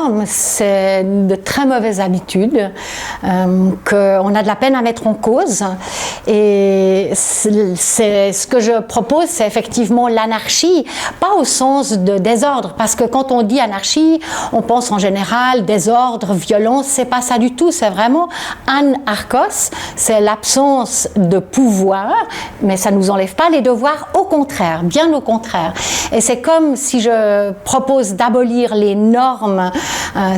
normes, c'est de très mauvaises habitudes qu'on a de la peine à mettre en cause. Et c'est ce que je propose, c'est effectivement l'anarchie, pas au sens de désordre, parce que quand on dit anarchie, on pense en général désordre, violence, c'est pas ça du tout, c'est vraiment anarchos, c'est l'absence de pouvoir, mais ça ne nous enlève pas les devoirs, au contraire, bien au contraire. Et c'est comme si je propose d'abolir les normes,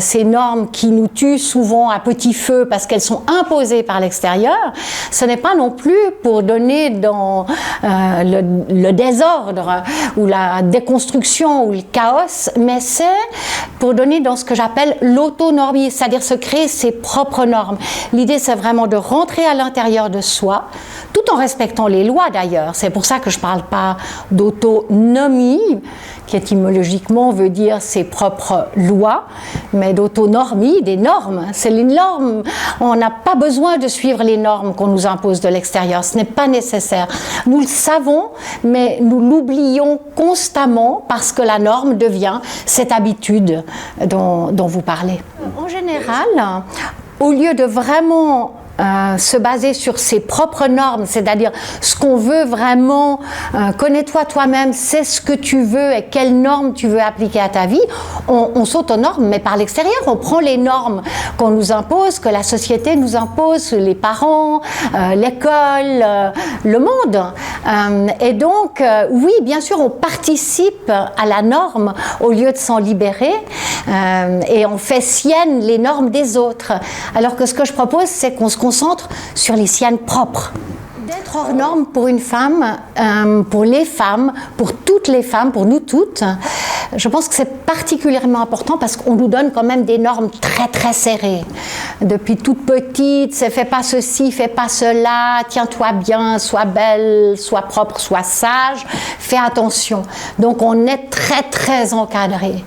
ces normes qui nous tuent souvent à petit feu parce qu'elles sont imposées par l'extérieur. Ce n'est pas non plus pour donner dans le désordre ou la déconstruction ou le chaos, mais c'est pour donner dans ce que j'appelle l'autonomie, c'est-à-dire se créer ses propres normes. L'idée, c'est vraiment de rentrer à l'intérieur de soi, tout en respectant les lois d'ailleurs. C'est pour ça que je ne parle pas d'autonomie, qui étymologiquement veut dire ses propres lois, mais d'autonomie, des normes. C'est les normes. On n'a pas besoin de suivre les normes qu'on nous impose de l'extérieur. Ce n'est pas nécessaire. Nous le savons, mais nous l'oublions constamment parce que la norme devient cette habitude dont vous parlez. En général, au lieu de vraiment se baser sur ses propres normes, c'est-à-dire ce qu'on veut vraiment, connais-toi toi-même, c'est ce que tu veux et quelles normes tu veux appliquer à ta vie, on s'auto-norme, mais par l'extérieur, on prend les normes qu'on nous impose, que la société nous impose, les parents, l'école, le monde. Et donc, oui, bien sûr, on participe à la norme au lieu de s'en libérer, et on fait sienne les normes des autres. Alors que ce que je propose, c'est qu'on se concentre sur les siennes propres. D'être hors norme pour une femme, pour les femmes, pour toutes les femmes, pour nous toutes, je pense que c'est particulièrement important parce qu'on nous donne quand même des normes très très serrées. Depuis toute petite, c'est fais pas ceci, fais pas cela, tiens-toi bien, sois belle, sois propre, sois sage, fais attention. Donc on est très très encadré.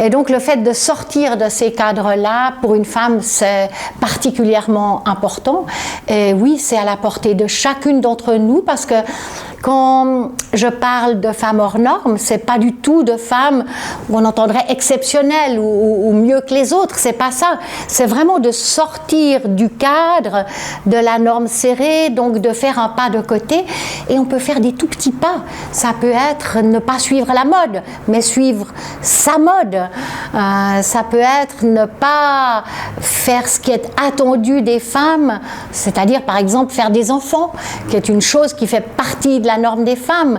Et donc le fait de sortir de ces cadres-là, pour une femme, c'est particulièrement important. Et oui, c'est à la portée de chacune d'entre nous parce que quand je parle de femmes hors normes, c'est pas du tout de femmes où on entendrait exceptionnelles ou mieux que les autres, c'est pas ça. C'est vraiment de sortir du cadre de la norme serrée, donc de faire un pas de côté, et on peut faire des tout petits pas. Ça peut être ne pas suivre la mode, mais suivre sa mode. Ça peut être ne pas faire ce qui est attendu des femmes, c'est-à-dire par exemple faire des enfants, qui est une chose qui fait partie de la norme des femmes.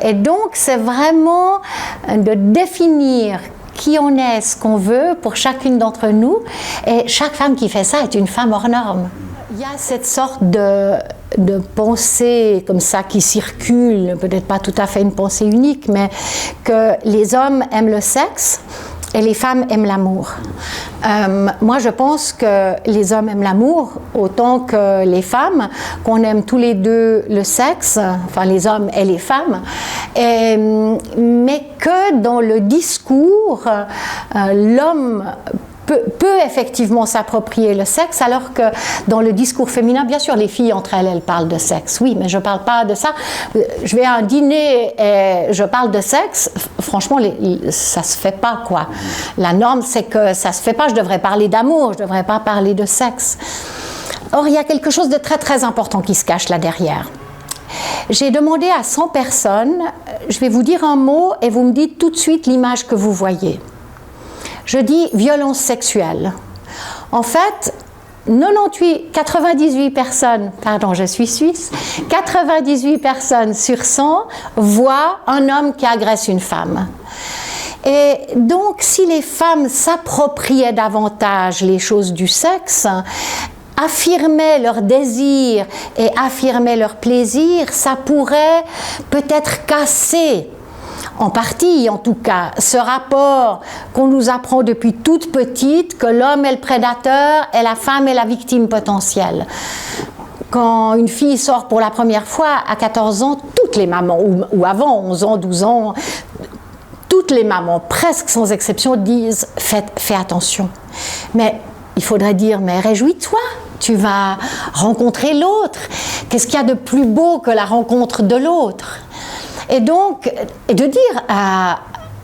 Et donc, c'est vraiment de définir qui on est, ce qu'on veut pour chacune d'entre nous. Et chaque femme qui fait ça est une femme hors norme. Il y a cette sorte de pensée comme ça qui circule, peut-être pas tout à fait une pensée unique, mais que les hommes aiment le sexe et les femmes aiment l'amour. Moi, je pense que les hommes aiment l'amour autant que les femmes, qu'on aime tous les deux le sexe, enfin les hommes et les femmes, mais que dans le discours, l'homme peut effectivement s'approprier le sexe, alors que dans le discours féminin, bien sûr, les filles entre elles parlent de sexe, oui, mais je ne parle pas de ça. Je vais à un dîner et je parle de sexe, franchement, ça ne se fait pas, quoi. La norme, c'est que ça ne se fait pas, je devrais parler d'amour, je ne devrais pas parler de sexe. Or, il y a quelque chose de très, très important qui se cache là derrière. J'ai demandé à 100 personnes, je vais vous dire un mot et vous me dites tout de suite l'image que vous voyez. Je dis violence sexuelle. En fait, 98 personnes, pardon, je suis suisse, 98 personnes sur 100 voient un homme qui agresse une femme. Et donc, si les femmes s'appropriaient davantage les choses du sexe, affirmaient leur désir et affirmaient leur plaisir, ça pourrait peut-être casser, en partie en tout cas, ce rapport qu'on nous apprend depuis toute petite, que l'homme est le prédateur et la femme est la victime potentielle. Quand une fille sort pour la première fois à 14 ans, toutes les mamans, ou avant 11 ans, 12 ans, toutes les mamans, presque sans exception, disent « fais attention ». Mais il faudrait dire « mais réjouis-toi ». Tu vas rencontrer l'autre. Qu'est-ce qu'il y a de plus beau que la rencontre de l'autre ? Et donc, de dire à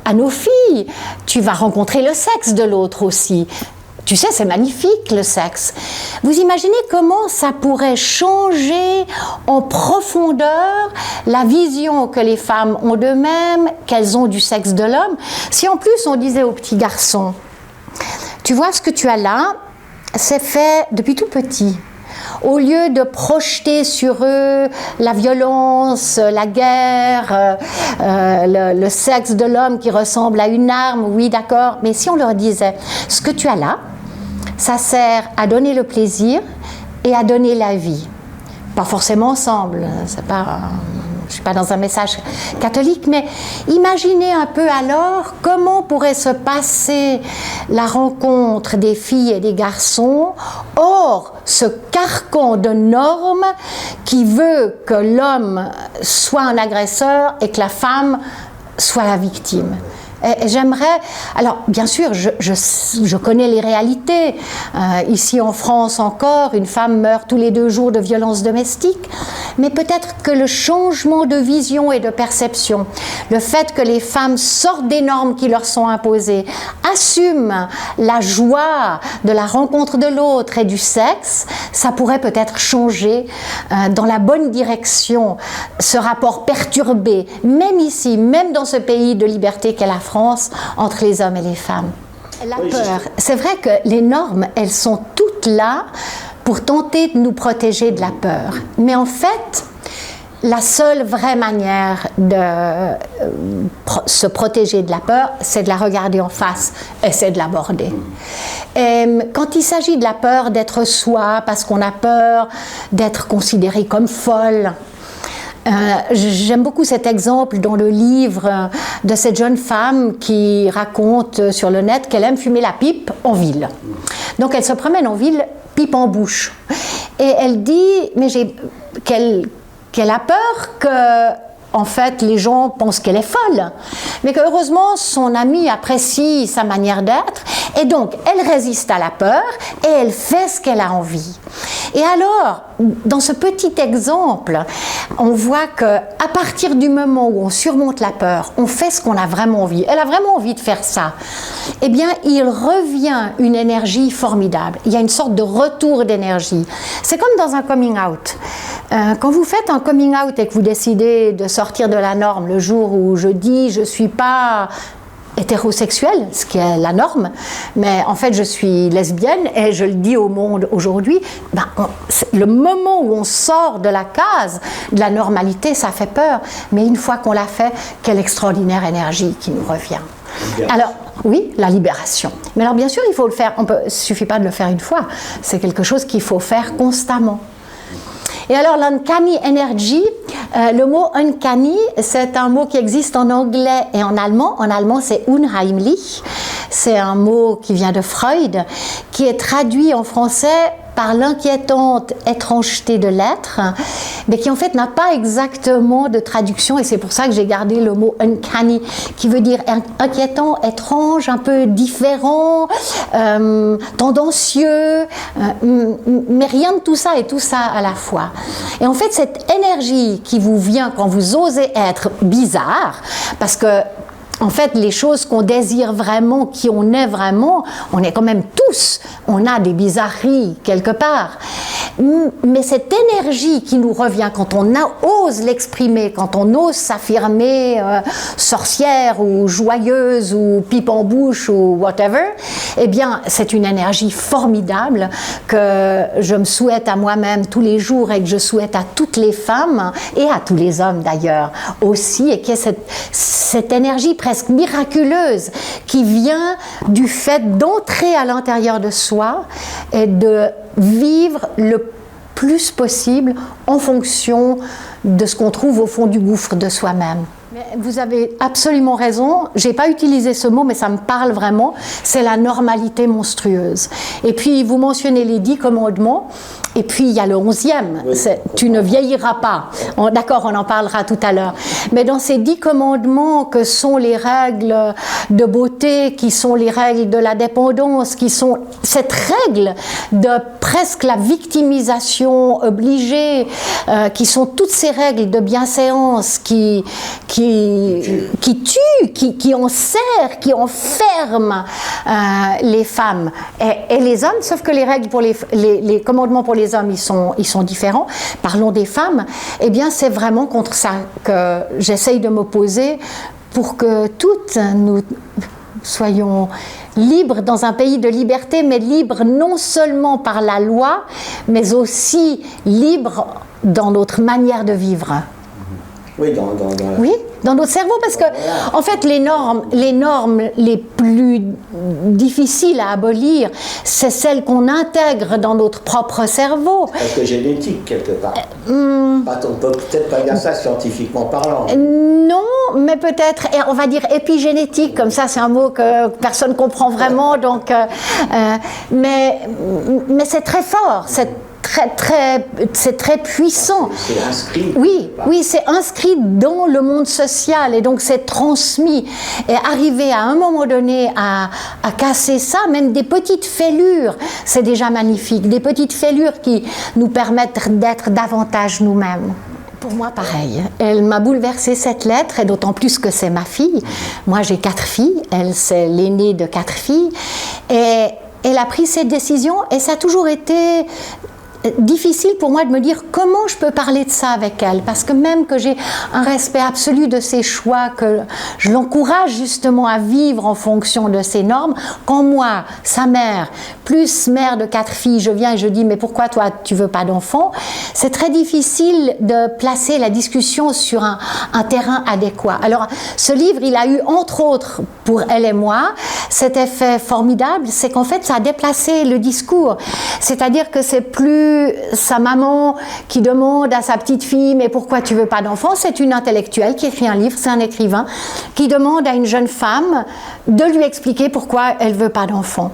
à nos filles. Tu vas rencontrer le sexe de l'autre aussi. Tu sais, c'est magnifique le sexe. Vous imaginez comment ça pourrait changer en profondeur la vision que les femmes ont d'eux-mêmes, qu'elles ont du sexe de l'homme. Si en plus on disait aux petits garçons, tu vois ce que tu as là, c'est fait depuis tout petit. Au lieu de projeter sur eux la violence, la guerre, le sexe de l'homme qui ressemble à une arme, oui d'accord, mais si on leur disait, ce que tu as là, ça sert à donner le plaisir et à donner la vie. Pas forcément ensemble, c'est pas, je ne suis pas dans un message catholique, mais imaginez un peu alors comment pourrait se passer la rencontre des filles et des garçons hors ce carcan de normes qui veut que l'homme soit un agresseur et que la femme soit la victime. Et j'aimerais, alors bien sûr, je connais les réalités. Ici en France encore, une femme meurt tous les 2 jours de violences domestiques. Mais peut-être que le changement de vision et de perception, le fait que les femmes sortent des normes qui leur sont imposées, assument la joie de la rencontre de l'autre et du sexe, ça pourrait peut-être changer dans la bonne direction ce rapport perturbé, même ici, même dans ce pays de liberté qu'est la France, entre les hommes et les femmes. La peur, c'est vrai que les normes, elles sont toutes là pour tenter de nous protéger de la peur. Mais en fait, la seule vraie manière de se protéger de la peur, c'est de la regarder en face et c'est de l'aborder. Et quand il s'agit de la peur d'être soi, parce qu'on a peur d'être considéré comme folle, j'aime beaucoup cet exemple dans le livre de cette jeune femme qui raconte sur le net qu'elle aime fumer la pipe en ville. Donc elle se promène en ville, pipe en bouche. Et elle dit qu'elle a peur que, en fait, les gens pensent qu'elle est folle. Mais que heureusement, son amie apprécie sa manière d'être. Et donc, elle résiste à la peur et elle fait ce qu'elle a envie. Et alors, dans ce petit exemple, on voit qu'à partir du moment où on surmonte la peur, on fait ce qu'on a vraiment envie. Elle a vraiment envie de faire ça. Eh bien, il revient une énergie formidable. Il y a une sorte de retour d'énergie. C'est comme dans un coming out. Quand vous faites un coming out et que vous décidez de sortir de la norme le jour où je dis je ne suis pas hétérosexuelle, ce qui est la norme, mais en fait je suis lesbienne et je le dis au monde aujourd'hui, le moment où on sort de la case de la normalité, ça fait peur, mais une fois qu'on l'a fait, quelle extraordinaire énergie qui nous revient. Alors, oui, la libération. Mais alors bien sûr, il faut le faire, il ne suffit pas de le faire une fois, c'est quelque chose qu'il faut faire constamment. Et alors l'uncanny energy, le mot uncanny, c'est un mot qui existe en anglais et en allemand. En allemand, c'est unheimlich. C'est un mot qui vient de Freud, qui est traduit en français par l'inquiétante étrangeté de l'être, mais qui en fait n'a pas exactement de traduction, et c'est pour ça que j'ai gardé le mot uncanny, qui veut dire inquiétant, étrange, un peu différent, tendancieux, mais rien de tout ça et tout ça à la fois. Et en fait, cette énergie qui vous vient quand vous osez être bizarre, parce que en fait, les choses qu'on désire vraiment, qui on est vraiment, on est quand même tous, on a des bizarreries quelque part. Mais cette énergie qui nous revient quand on ose l'exprimer, quand on ose s'affirmer sorcière ou joyeuse ou pipe en bouche ou whatever, eh bien, c'est une énergie formidable que je me souhaite à moi-même tous les jours et que je souhaite à toutes les femmes et à tous les hommes d'ailleurs aussi, et qui est cette énergie presque miraculeuse qui vient du fait d'entrer à l'intérieur de soi et de vivre le plus possible en fonction de ce qu'on trouve au fond du gouffre de soi-même. Mais vous avez absolument raison, j'ai pas utilisé ce mot mais ça me parle vraiment, c'est la normalité monstrueuse. Et puis vous mentionnez les 10 commandements, et puis il y a le 11e, c'est tu ne vieilliras pas. D'accord, on en parlera tout à l'heure. Mais dans ces 10 commandements que sont les règles de beauté, qui sont les règles de la dépendance, qui sont cette règle de presque la victimisation obligée, qui sont toutes ces règles de bienséance qui tuent, qui enserrent, qui enferment les femmes et les hommes, sauf que les règles pour les commandements pour les hommes, ils sont différents. Parlons des femmes. Eh bien, c'est vraiment contre ça que j'essaye de m'opposer pour que toutes nous soyons libres dans un pays de liberté, mais libres non seulement par la loi, mais aussi libres dans notre manière de vivre. Oui, oui, dans notre cerveau, parce que en fait les normes les plus difficiles à abolir, c'est celles qu'on intègre dans notre propre cerveau. Parce que génétique quelque part. On peut peut-être pas dire ça scientifiquement parlant. Non, mais peut-être, on va dire épigénétique, comme ça c'est un mot que personne comprend vraiment, donc, mais c'est très fort. C'est très puissant. C'est inscrit. Oui, c'est inscrit dans le monde social et donc c'est transmis. Et arriver à un moment donné à casser ça, même des petites fêlures, c'est déjà magnifique. Des petites fêlures qui nous permettent d'être davantage nous-mêmes. Pour moi, pareil. Elle m'a bouleversée cette lettre, et d'autant plus que c'est ma fille. Moi, j'ai 4 filles. Elle, c'est l'aînée de 4 filles. Et elle a pris cette décision et ça a toujours été difficile pour moi de me dire comment je peux parler de ça avec elle, parce que même que j'ai un respect absolu de ses choix, que je l'encourage justement à vivre en fonction de ses normes, quand moi, sa mère, plus mère de 4 filles, je viens et je dis mais pourquoi toi tu veux pas d'enfant, c'est très difficile de placer la discussion sur un terrain adéquat. Alors ce livre, il a eu entre autres pour elle et moi cet effet formidable, c'est qu'en fait ça a déplacé le discours, c'est-à-dire que c'est plus sa maman qui demande à sa petite fille mais pourquoi tu veux pas d'enfant, c'est une intellectuelle qui écrit un livre, c'est un écrivain qui demande à une jeune femme de lui expliquer pourquoi elle veut pas d'enfant.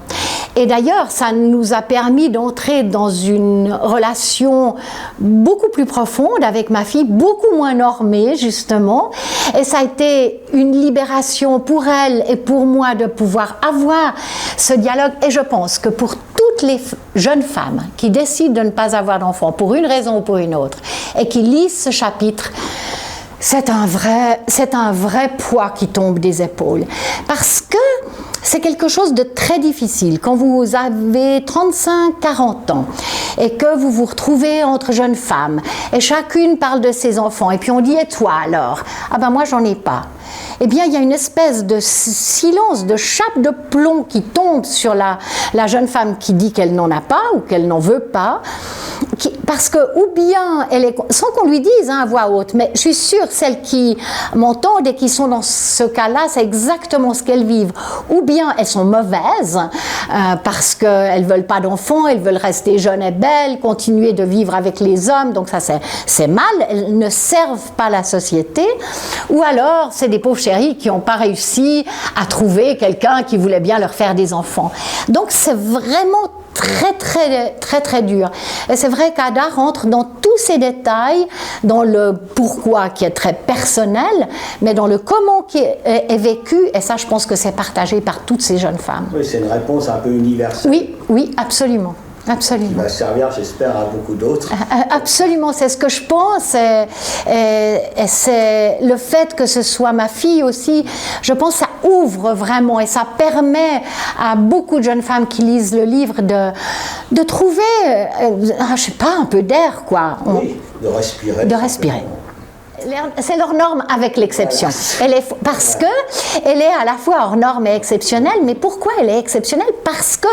Et d'ailleurs, ça nous a permis d'entrer dans une relation beaucoup plus profonde avec ma fille, beaucoup moins normée justement. Et ça a été une libération pour elle et pour moi de pouvoir avoir ce dialogue. Et je pense que pour toutes les jeunes femmes qui décident de ne pas avoir d'enfants pour une raison ou pour une autre et qui lisent ce chapitre, c'est un vrai poids qui tombe des épaules. Parce que c'est quelque chose de très difficile. Quand vous avez 35-40 ans et que vous vous retrouvez entre jeunes femmes et chacune parle de ses enfants et puis on dit « et toi alors ?» Ah ben moi j'en ai pas. Eh bien il y a une espèce de silence, de chape de plomb qui tombe sur la jeune femme qui dit qu'elle n'en a pas ou qu'elle n'en veut pas. Parce que, ou bien, elle est, sans qu'on lui dise à voix haute, mais je suis sûre, celles qui m'entendent et qui sont dans ce cas-là, c'est exactement ce qu'elles vivent. Ou bien elles sont mauvaises, parce qu'elles ne veulent pas d'enfants, elles veulent rester jeunes et belles, continuer de vivre avec les hommes, donc ça c'est mal, elles ne servent pas la société. Ou alors, c'est des pauvres chéris qui n'ont pas réussi à trouver quelqu'un qui voulait bien leur faire des enfants. Donc c'est vraiment très dur. Et c'est vrai qu'Ada rentre dans tous ces détails, dans le pourquoi qui est très personnel, mais dans le comment qui est vécu, et ça je pense que c'est partagé par toutes ces jeunes femmes. Oui, c'est une réponse un peu universelle. Oui, absolument. Absolument. Qui va servir, j'espère, à beaucoup d'autres. Absolument, c'est ce que je pense. Et c'est le fait que ce soit ma fille aussi, je pense que ça ouvre vraiment et ça permet à beaucoup de jeunes femmes qui lisent le livre de trouver, je sais pas, un peu d'air, quoi. Oui, de respirer. De respirer. C'est leur norme avec l'exception. Parce que elle est à la fois hors norme et exceptionnelle, mais pourquoi elle est exceptionnelle? Parce que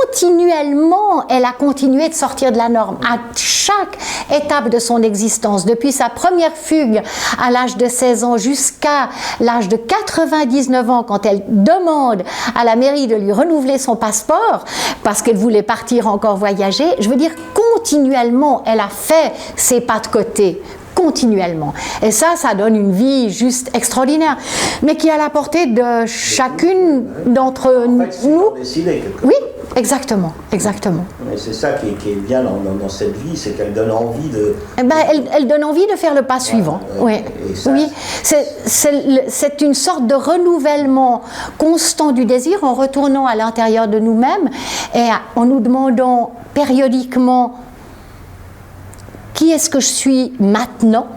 continuellement, elle a continué de sortir de la norme à chaque étape de son existence, depuis sa première fugue à l'âge de 16 ans jusqu'à l'âge de 99 ans, quand elle demande à la mairie de lui renouveler son passeport parce qu'elle voulait partir encore voyager. Je veux dire, continuellement, elle a fait ses pas de côté. Continuellement. Et ça donne une vie juste extraordinaire, mais qui est à la portée de chacune d'entre nous. Décidé, oui, Exactement, exactement. Et c'est ça qui est bien dans cette vie, c'est qu'elle donne envie de... Eh ben, elle donne envie de faire le pas suivant. Oui, oui. C'est une sorte de renouvellement constant du désir en retournant à l'intérieur de nous-mêmes et en nous demandant périodiquement qui est-ce que je suis maintenant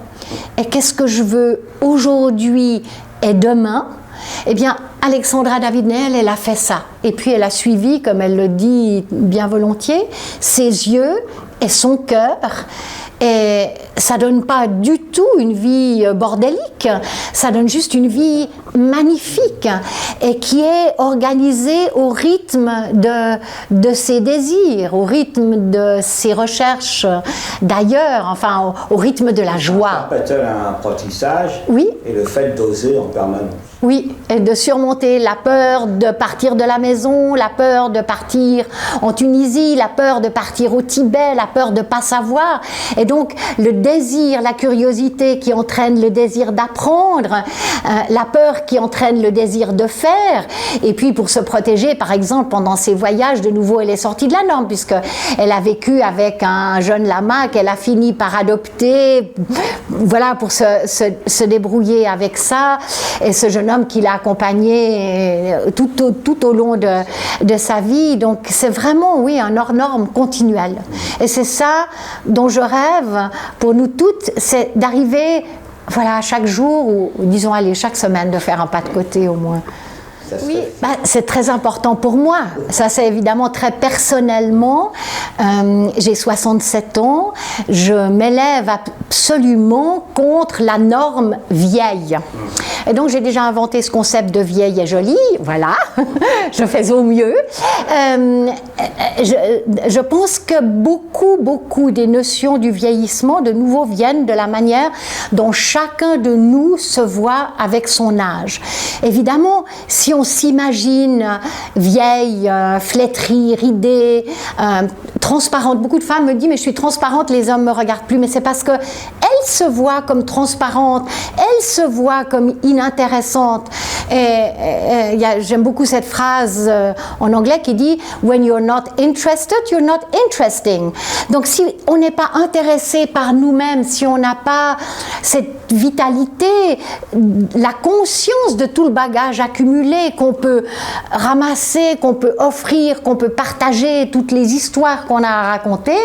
et qu'est-ce que je veux aujourd'hui et demain. Eh bien, Alexandra David-Néel, elle a fait ça. Et puis, elle a suivi, comme elle le dit bien volontiers, ses yeux et son cœur. Et ça donne pas du tout une vie bordélique, ça donne juste une vie magnifique et qui est organisée au rythme de ses désirs, au rythme de ses recherches d'ailleurs, enfin au rythme de la joie. Un apprentissage, oui. Et le fait d'oser en permanence. Oui, et de surmonter la peur de partir de la maison, la peur de partir en Tunisie, la peur de partir au Tibet, la peur de ne pas savoir. Et donc, le désir, la curiosité qui entraîne le désir d'apprendre, la peur qui entraîne le désir de faire. Et puis, pour se protéger, par exemple, pendant ses voyages, de nouveau, elle est sortie de la norme, puisqu'elle a vécu avec un jeune lama qu'elle a fini par adopter, voilà, pour se débrouiller avec ça. Et ce jeune homme qui l'a accompagné tout au long de sa vie. Donc c'est vraiment, oui, un hors-norme continuel. Et c'est ça dont je rêve pour nous toutes, c'est d'arriver, voilà, chaque jour, ou disons, allez, chaque semaine, de faire un pas de côté au moins. Oui, c'est très important pour moi. Ça, c'est évidemment très personnellement. J'ai 67 ans. Je m'élève absolument contre la norme vieille. Et donc, j'ai déjà inventé ce concept de vieille et jolie. Voilà, je fais au mieux. Je pense que beaucoup des notions du vieillissement, de nouveau, viennent de la manière dont chacun de nous se voit avec son âge. Évidemment, si on s'imagine vieille, flétrie, ridée, transparente. Beaucoup de femmes me disent, mais je suis transparente, les hommes ne me regardent plus. Mais c'est parce qu'elles se voient comme transparentes, elles se voient comme inintéressantes. Et j'aime beaucoup cette phrase en anglais qui dit « When you're not interested, you're not interesting ». Donc si on n'est pas intéressé par nous-mêmes, si on n'a pas cette vitalité, la conscience de tout le bagage accumulé qu'on peut ramasser, qu'on peut offrir, qu'on peut partager, toutes les histoires qu'on a à raconter,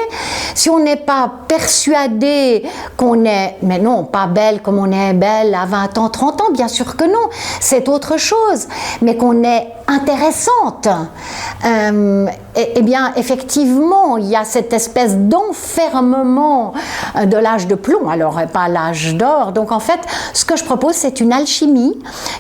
si on n'est pas persuadé qu'on est, mais non, pas belle comme on est belle à 20 ans, 30 ans, bien sûr que non, c'est autre chose, mais qu'on est intéressante, eh bien, effectivement, il y a cette espèce d'enfermement de l'âge de plomb, alors pas l'âge d'or. Donc, en fait, ce que je propose, c'est une alchimie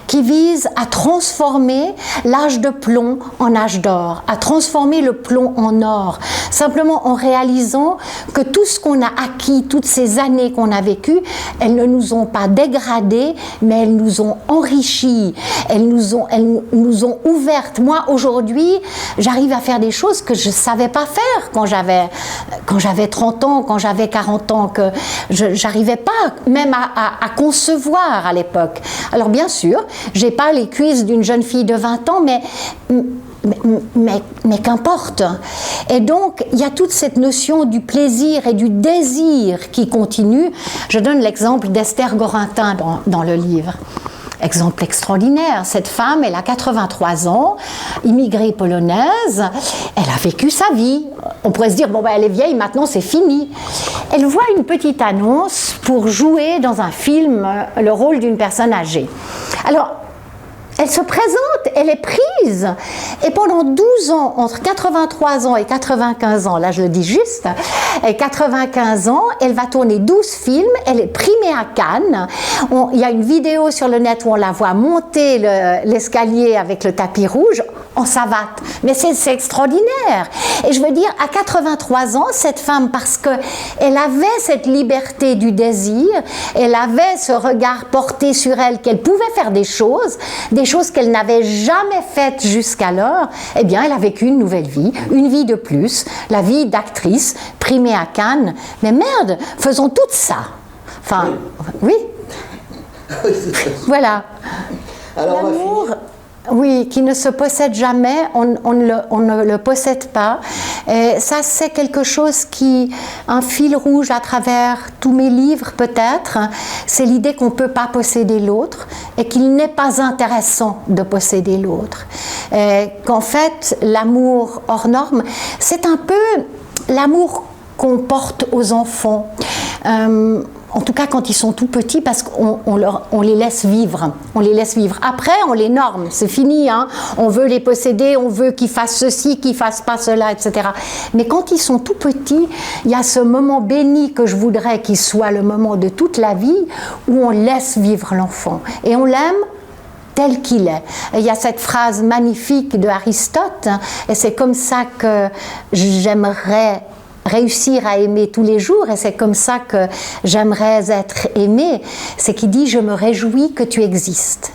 qui vise à transformer l'âge de plomb en âge d'or, à transformer le plomb en or, simplement en réalisant que tout ce qu'on a acquis, toutes ces années qu'on a vécues, elles ne nous ont pas dégradés, mais elles nous ont enrichis, elles nous ont ouvertes. Moi, aujourd'hui, j'arrive à faire des choses que je ne savais pas faire quand j'avais 30 ans, quand j'avais 40 ans, que je n'arrivais pas même à concevoir à l'époque. Alors bien sûr, je n'ai pas les cuisses d'une jeune fille de 20 ans, mais qu'importe. Et donc, il y a toute cette notion du plaisir et du désir qui continue. Je donne l'exemple d'Esther Gorintin dans le livre. Exemple extraordinaire, cette femme, elle a 83 ans, immigrée polonaise, elle a vécu sa vie. On pourrait se dire, bon, ben, elle est vieille, maintenant c'est fini. Elle voit une petite annonce pour jouer dans un film le rôle d'une personne âgée. Alors, elle se présente, elle est prise, et pendant 12 ans, entre 83 ans et 95 ans, là je le dis juste, et 95 ans, elle va tourner 12 films, elle est primée à Cannes. Il y a une vidéo sur le net où on la voit monter l'escalier avec le tapis rouge en savate. Mais c'est extraordinaire. Et je veux dire, à 83 ans, cette femme, parce qu'elle avait cette liberté du désir, elle avait ce regard porté sur elle, qu'elle pouvait faire des choses qu'elle n'avait jamais faites jusqu'alors, eh bien, elle a vécu une nouvelle vie, une vie de plus, la vie d'actrice, primée à Cannes. Mais merde, faisons tout ça. Enfin, oui. Voilà. Alors, l'amour, Oui, qui ne se possède jamais, on ne le possède pas. Et ça, c'est quelque chose qui, un fil rouge à travers tous mes livres peut-être, c'est l'idée qu'on ne peut pas posséder l'autre et qu'il n'est pas intéressant de posséder l'autre. Qu'en fait, l'amour hors norme, c'est un peu l'amour qu'on porte aux enfants. En tout cas quand ils sont tout petits, parce qu'on les laisse vivre. On les laisse vivre. Après, on les norme, c'est fini. Hein. On veut les posséder, on veut qu'ils fassent ceci, qu'ils fassent pas cela, etc. Mais quand ils sont tout petits, il y a ce moment béni que je voudrais qu'il soit le moment de toute la vie, où on laisse vivre l'enfant. Et on l'aime tel qu'il est. Et il y a cette phrase magnifique de Aristote, hein, et c'est comme ça que j'aimerais réussir à aimer tous les jours, et c'est comme ça que j'aimerais être aimée, c'est qu'il dit « je me réjouis que tu existes ».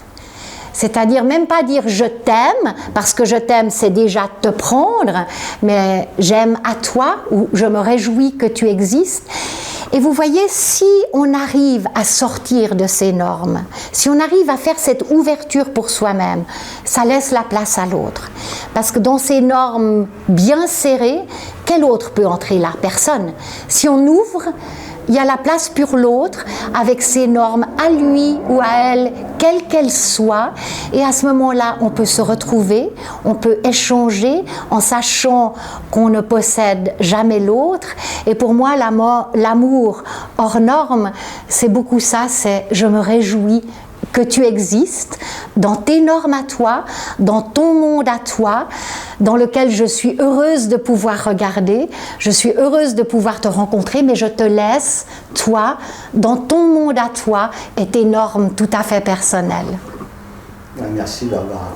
C'est-à-dire même pas dire « je t'aime », parce que « je t'aime » c'est déjà te prendre, mais « j'aime à toi » ou « je me réjouis que tu existes ». Et vous voyez, si on arrive à sortir de ces normes, si on arrive à faire cette ouverture pour soi-même, ça laisse la place à l'autre. Parce que dans ces normes bien serrées, quel autre peut entrer là? Personne. Si on ouvre, il y a la place pour l'autre, avec ses normes à lui ou à elle, quelles qu'elles soient. Et à ce moment-là, on peut se retrouver, on peut échanger en sachant qu'on ne possède jamais l'autre. Et pour moi, l'amour hors norme, c'est beaucoup ça, c'est « je me réjouis que tu existes dans tes normes à toi, dans ton monde à toi, dans lequel je suis heureuse de pouvoir regarder, je suis heureuse de pouvoir te rencontrer, mais je te laisse, toi, dans ton monde à toi et tes normes tout à fait personnelles. » Merci Barbara.